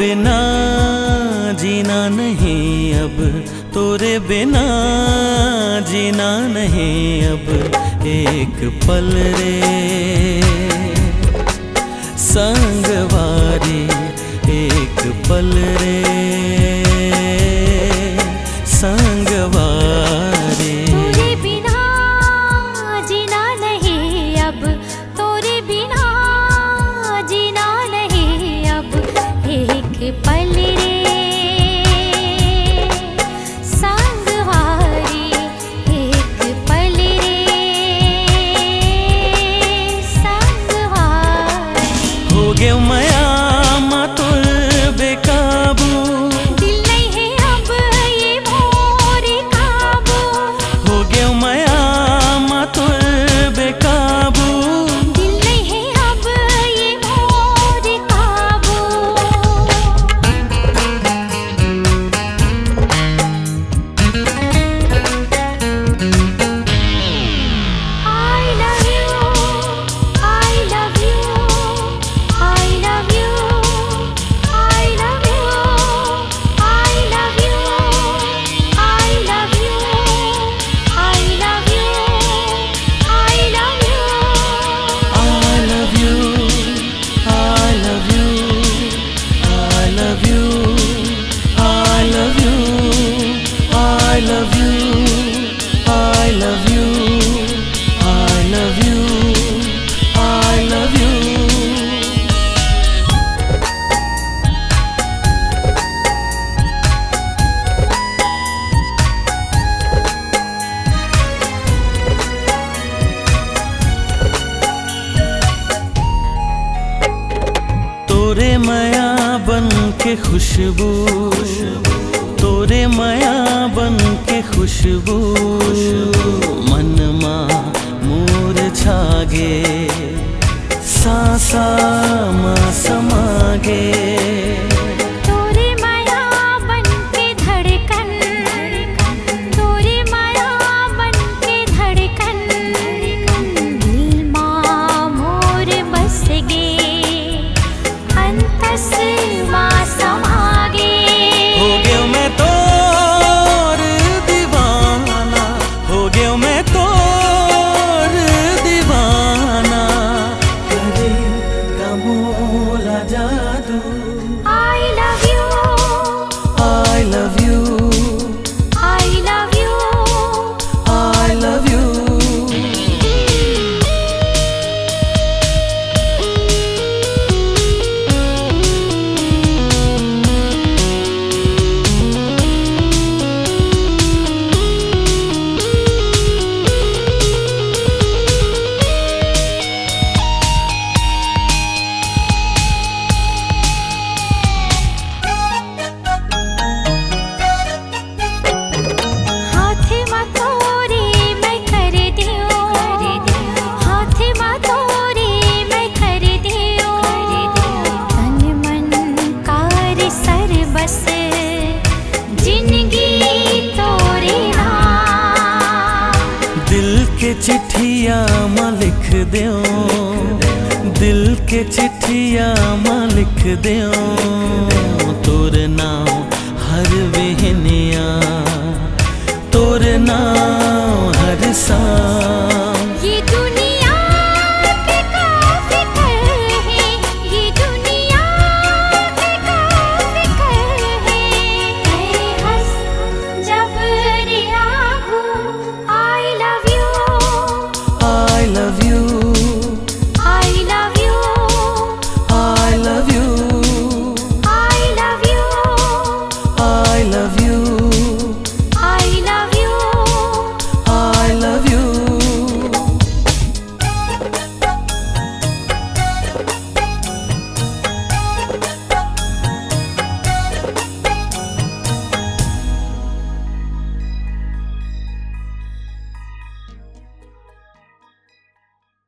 बिना जीना नहीं अब, तोरे बिना जीना नहीं अब। एक पल रे संगवारी, एक पल रे संगवारी। तोरे बिना जीना नहीं अब, तोरे बिना जीना नहीं अब। एक पल रे संगवारी, एक पल रे संगवारी। हो गया माया मातुर बेकाबू, दिल नहीं है अब ये मोरे काबू। हो गया माया मातुर बेकाबू। दिल नहीं है अब ये मोरे काबू। I love you, I love you, I love you, I love you, I love you, I love you, I love you, I love you। I love you, I love you, I love you, I love you, I love you, I love you, I love you। तोरे माया बन के खुशबू, तोरे माया बन के खुशबू। मन मा मोर छागे, सासा मा समागे। तोरे माया बन के धड़कन, तोरे माया बन के धड़कन। दिल माँ मोर बस गे, अंतस माँ समागे। हो गया मैं तोर दीवाना, हो गया मैं तोर दीवाना। करे का मोला जादू। I love you, I love you, I love you, I love you। हाथ माँ तोरे मैं कर दियो, हाथ माँ तोरे मैं कर दियो। तन मन कार सर बस जिंदगी तोरे नाम। दिल के चिट्ठिया माँ लिख दियो, दिल के चिट्ठिया माँ लिख दियो। तोर नाम हर बेहनिया, तोर नाम हर सा